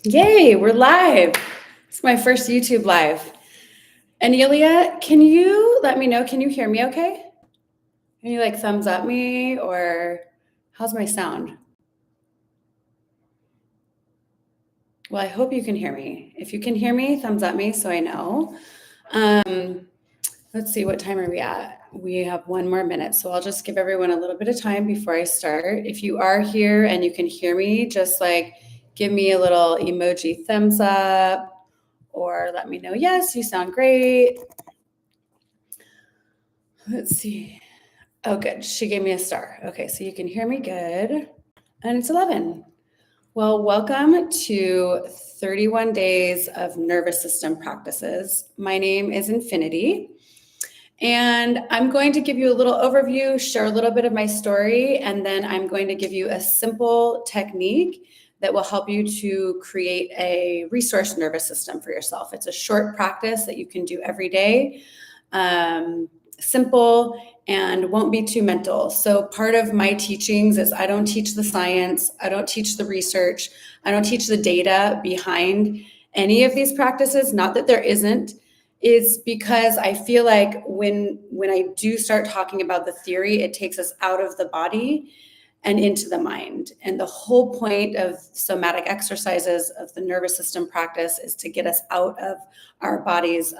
Yay, we're live. It's my first YouTube live. Anelia, can you let me know? Can you hear me okay? Can you like thumbs up me, or how's my sound? Well, I hope you can hear me. If you can hear me, thumbs up me so I know. Let's see, what time are we at? We have 1 more minute, so I'll just give everyone a little bit of time before I start. If you are here and you can hear me, just like give me a little emoji thumbs up, or let me know, yes, you sound great. Let's see. Oh, good. She gave me a star. Okay, so you can hear me good. And it's 11. Well, welcome to 31 days of nervous system practices. My name is Infinity. And I'm going to give you a little overview, share a little bit of my story, and then I'm going to give you a simple technique that will help you to create a resource nervous system for yourself. It's a short practice that you can do every day, simple, and won't be too mental. So part of my teachings is I don't teach the science, I don't teach the research, I don't teach the data behind any of these practices, not that there isn't. Is because I feel like when I do start talking about the theory, it takes us out of the body and into the mind. And the whole point of somatic exercises of the nervous system practice is to get us out of our body's,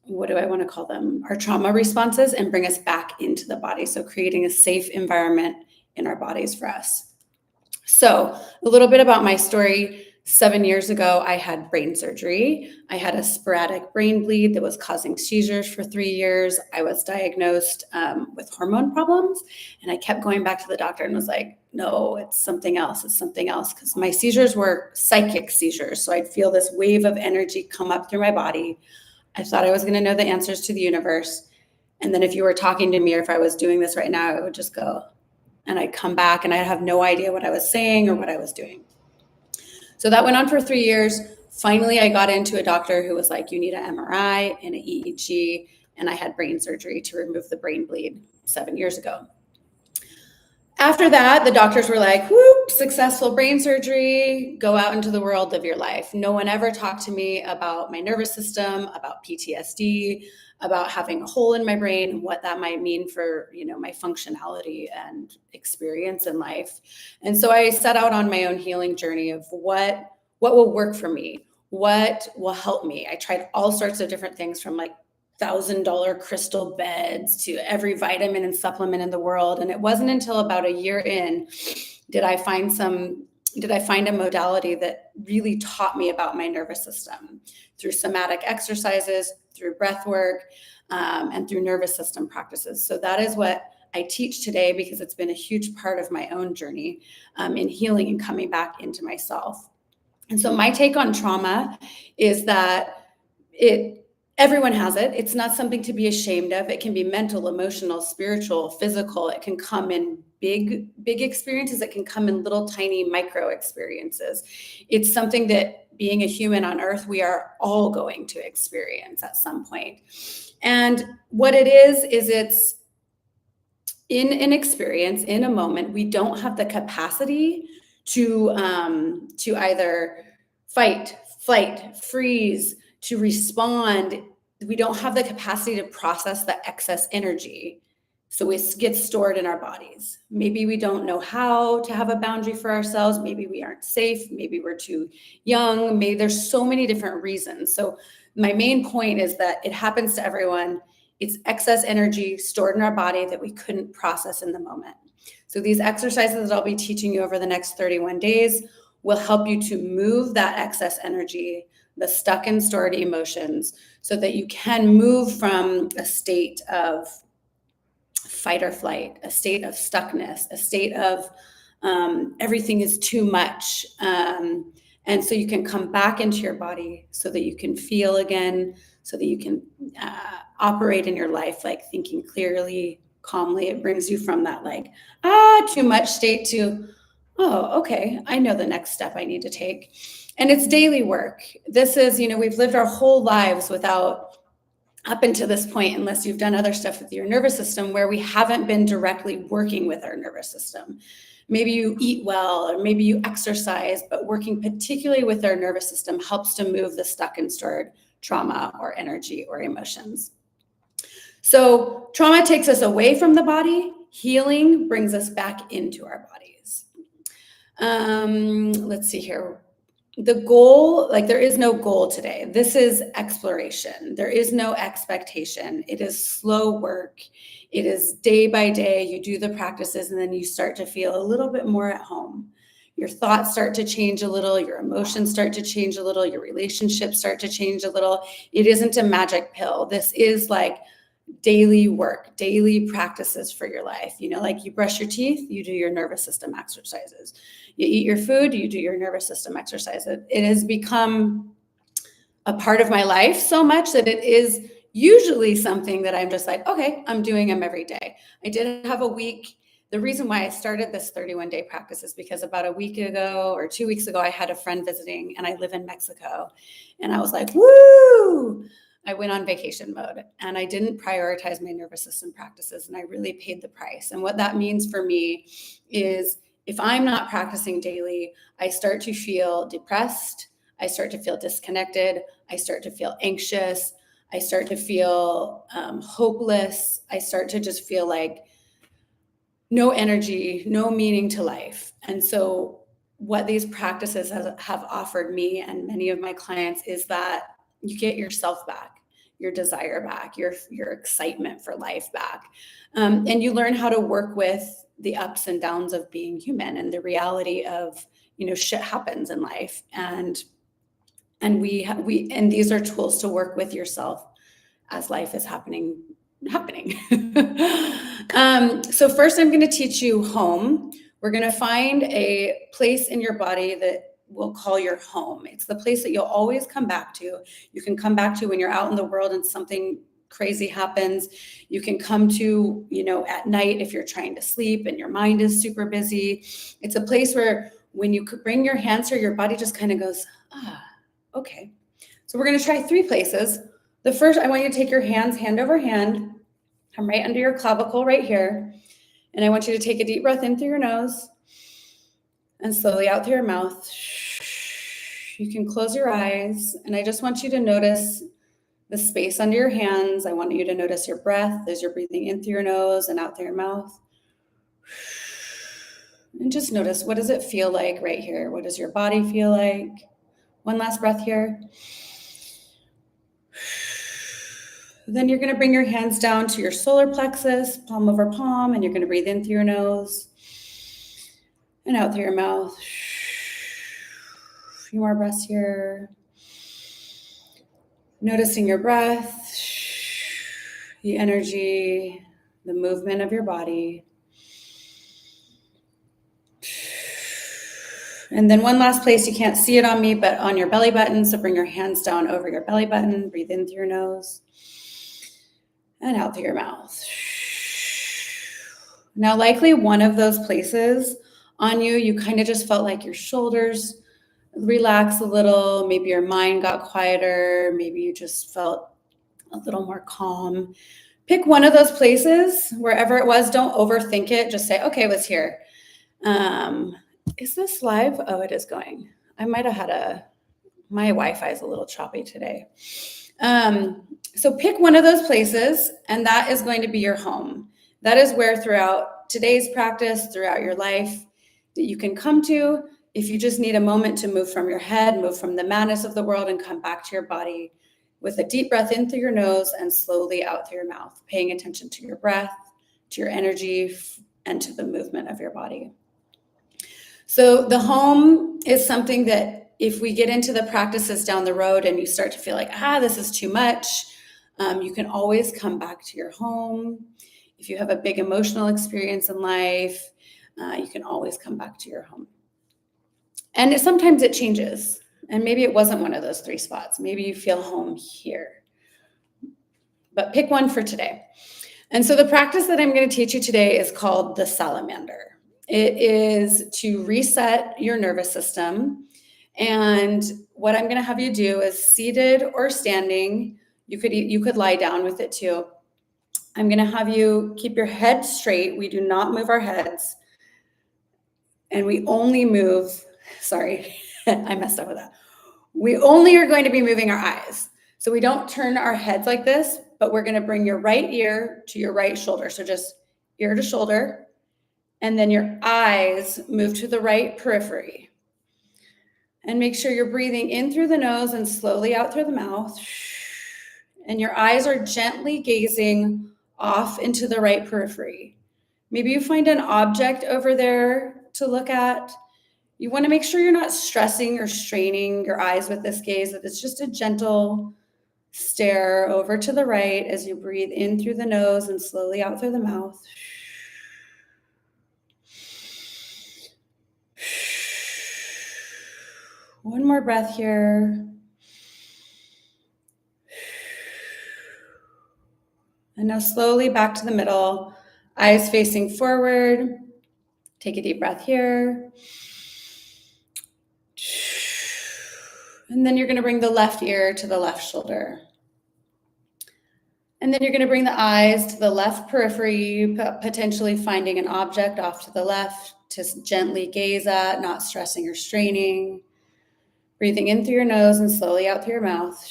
what do I want to call them? Our trauma responses, and bring us back into the body. So creating a safe environment in our bodies for us. So a little bit about my story. 7 years ago, I had brain surgery. I had a sporadic brain bleed that was causing seizures for 3 years. I was diagnosed with hormone problems, and I kept going back to the doctor and was like, no, it's something else. It's something else. Because my seizures were psychic seizures. So I'd feel this wave of energy come up through my body. I thought I was going to know the answers to the universe. And then if you were talking to me, or if I was doing this right now, I would just go, and I'd come back and I'd have no idea what I was saying or what I was doing. So that went on for 3 years. Finally, I got into a doctor who was like, you need an MRI and an EEG. And I had brain surgery to remove the brain bleed 7 years ago. After that, the doctors were like, whoop, successful brain surgery, go out into the world, live your life. No one ever talked to me about my nervous system, about PTSD, about having a hole in my brain, what that might mean for, my functionality and experience in life. And so I set out on my own healing journey of what will work for me, what will help me. I tried all sorts of different things, from like $1,000 crystal beds to every vitamin and supplement in the world. And it wasn't until about a year in did I find a modality that really taught me about my nervous system through somatic exercises, through breath work, and through nervous system practices. So that is what I teach today, because it's been a huge part of my own journey in healing and coming back into myself. And so my take on trauma is that everyone has it. It's not something to be ashamed of. It can be mental, emotional, spiritual, physical. It can come in big experiences. It can come in little tiny micro experiences. It's something that, being a human on earth, we are all going to experience at some point. And what it is it's in an experience, in a moment. We don't have the capacity to either fight, flight, freeze, to respond. We don't have the capacity to process the excess energy. So it gets stored in our bodies. Maybe we don't know how to have a boundary for ourselves. Maybe we aren't safe. Maybe we're too young. Maybe there's so many different reasons. So my main point is that it happens to everyone. It's excess energy stored in our body that we couldn't process in the moment. So these exercises that I'll be teaching you over the next 31 days will help you to move that excess energy, the stuck and stored emotions, so that you can move from a state of fight or flight, a state of stuckness, a state of everything is too much. And so you can come back into your body so that you can feel again, so that you can operate in your life, like thinking clearly, calmly. It brings you from that too much state to, oh, okay, I know the next step I need to take. And it's daily work. This is, we've lived our whole lives without, up until this point, unless you've done other stuff with your nervous system, where we haven't been directly working with our nervous system. maybe you eat well, or maybe you exercise, but working particularly with our nervous system helps to move the stuck and stored trauma or energy or emotions. So trauma takes us away from the body. Healing brings us back into our bodies. Let's see here. The goal, like there is no goal today. This is exploration. There is no expectation. It is slow work. It is day by day. You do the practices and then you start to feel a little bit more at home. Your thoughts start to change a little. Your emotions start to change a little. Your relationships start to change a little. It isn't a magic pill. This is like daily work, daily practices for your life. You know, like you brush your teeth, you do your nervous system exercises. You eat your food, you do your nervous system exercises. It has become a part of my life so much that it is usually something that I'm just like, okay, I'm doing them every day. I did have a week. The reason why I started this 31-day practice is because about a week ago or 2 weeks ago, I had a friend visiting and I live in Mexico. And I was like, woo! I went on vacation mode and I didn't prioritize my nervous system practices and I really paid the price. And what that means for me is if I'm not practicing daily, I start to feel depressed. I start to feel disconnected. I start to feel anxious. I start to feel hopeless. I start to just feel like no energy, no meaning to life. And so what these practices have offered me and many of my clients is that you get yourself back, your desire back, your excitement for life back. And you learn how to work with the ups and downs of being human and the reality of, you know, shit happens in life. And these are tools to work with yourself as life is happening. So first I'm going to teach you home. We're going to find a place in your body that we'll call your home. It's the place that you'll always come back to. You can come back to when you're out in the world and something crazy happens. You can come to, you know, at night if you're trying to sleep and your mind is super busy. It's a place where when you could bring your hands here, your body just kind of goes, okay. So we're going to try 3 places. The first, I want you to take your hands hand over hand. Come right under your clavicle right here. And I want you to take a deep breath in through your nose and slowly out through your mouth. You can close your eyes. And I just want you to notice the space under your hands. I want you to notice your breath as you're breathing in through your nose and out through your mouth. And just notice, what does it feel like right here? What does your body feel like? One last breath here. Then you're going to bring your hands down to your solar plexus, palm over palm, and you're going to breathe in through your nose and out through your mouth. A few more breaths here. Noticing your breath, the energy, the movement of your body. And then one last place, you can't see it on me, but on your belly button. So bring your hands down over your belly button, breathe in through your nose and out through your mouth. Now, likely one of those places on you, you kind of just felt like your shoulders relax a little. Maybe your mind got quieter. Maybe you just felt a little more calm. Pick one of those places, wherever it was. Don't overthink it. Just say, okay, it was here. Is this live? Oh, it is going. I might have had my Wi-Fi is a little choppy today. So pick one of those places, and that is going to be your home. That is where throughout today's practice, throughout your life, that you can come to if you just need a moment to move from your head, move from the madness of the world, and come back to your body with a deep breath in through your nose and slowly out through your mouth, paying attention to your breath, to your energy, and to the movement of your body. So the home is something that if we get into the practices down the road and you start to feel like, this is too much, you can always come back to your home. If you have a big emotional experience in life, you can always come back to your home. And sometimes it changes. And maybe it wasn't one of those 3 spots. Maybe you feel home here. But pick one for today. And so the practice that I'm going to teach you today is called the Salamander. It is to reset your nervous system. And what I'm going to have you do is seated or standing. You could lie down with it too. I'm going to have you keep your head straight. We do not move our heads. And we only move, sorry, I messed up with that. We only are going to be moving our eyes. So we don't turn our heads like this, but we're going to bring your right ear to your right shoulder. So just ear to shoulder. And then your eyes move to the right periphery. And make sure you're breathing in through the nose and slowly out through the mouth. And your eyes are gently gazing off into the right periphery. Maybe you find an object over there to look at. You want to make sure you're not stressing or straining your eyes with this gaze, that it's just a gentle stare over to the right as you breathe in through the nose and slowly out through the mouth. One more breath here. And now slowly back to the middle, eyes facing forward. Take a deep breath here. And then you're going to bring the left ear to the left shoulder. And then you're going to bring the eyes to the left periphery, potentially finding an object off to the left to gently gaze at, not stressing or straining. Breathing in through your nose and slowly out through your mouth.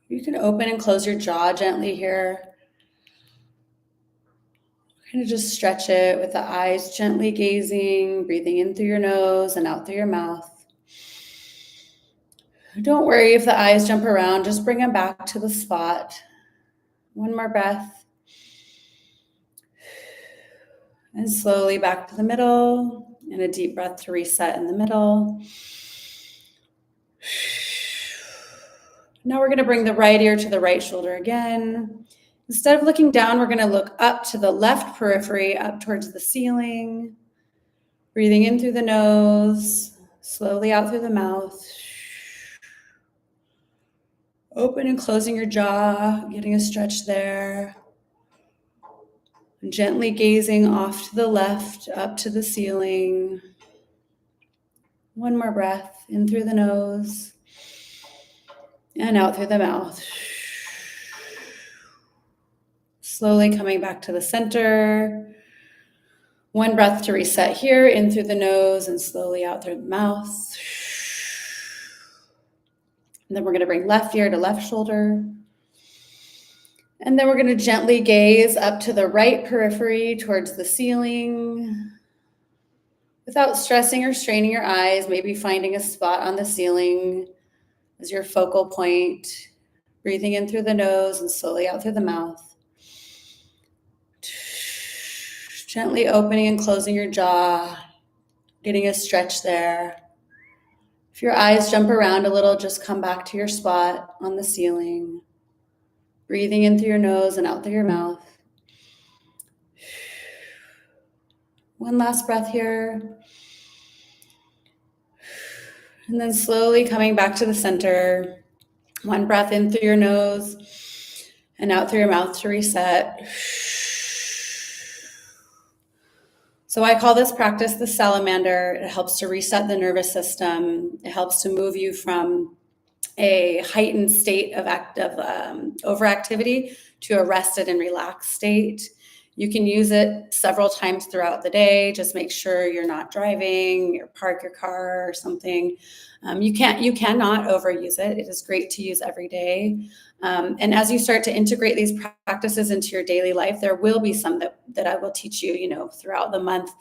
You can open and close your jaw gently here. Kind of just stretch it with the eyes gently gazing, breathing in through your nose and out through your mouth. Don't worry if the eyes jump around, just bring them back to the spot. One more breath. And slowly back to the middle, and a deep breath to reset in the middle. Now we're going to bring the right ear to the right shoulder again. Instead of looking down, we're going to look up to the left periphery, up towards the ceiling. Breathing in through the nose, slowly out through the mouth. Open and closing your jaw, getting a stretch there. And gently gazing off to the left, up to the ceiling. One more breath, in through the nose and out through the mouth. Slowly coming back to the center. One breath to reset here, in through the nose and slowly out through the mouth. And then we're going to bring left ear to left shoulder. And then we're going to gently gaze up to the right periphery towards the ceiling. Without stressing or straining your eyes, maybe finding a spot on the ceiling as your focal point. Breathing in through the nose and slowly out through the mouth. Gently opening and closing your jaw, getting a stretch there. If your eyes jump around a little, just come back to your spot on the ceiling. Breathing in through your nose and out through your mouth. One last breath here. And then slowly coming back to the center. One breath in through your nose and out through your mouth to reset. So I call this practice the Salamander. It helps to reset the nervous system. It helps to move you from a heightened state of overactivity to a rested and relaxed state. You can use it several times throughout the day. Just make sure you're not driving or park your car or something. You cannot overuse it. It is great to use every day. And as you start to integrate these practices into your daily life, there will be some that I will teach you, throughout the month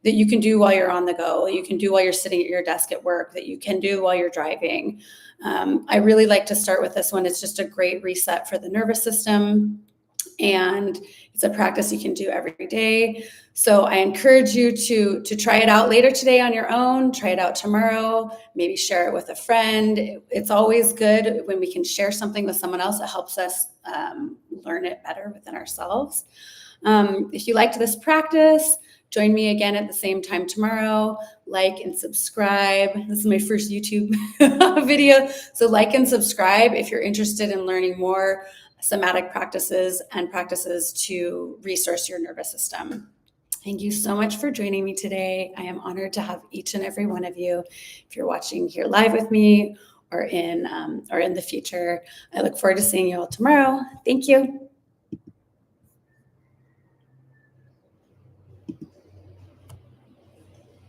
that you can do while you're on the go, you can do while you're sitting at your desk at work, that you can do while you're driving. I really like to start with this one. It's just a great reset for the nervous system. And it's a practice you can do every day. So I encourage you to try it out later today on your own, try it out tomorrow, maybe share it with a friend. It's always good when we can share something with someone else. It helps us learn it better within ourselves. If you liked this practice, join me again at the same time tomorrow. Like and subscribe. This is my first YouTube video. So like and subscribe if you're interested in learning more somatic practices and practices to resource your nervous system. Thank you so much for joining me today. I am honored to have each and every one of you. If you're watching here live with me or in the future. I look forward to seeing you all tomorrow. Thank you.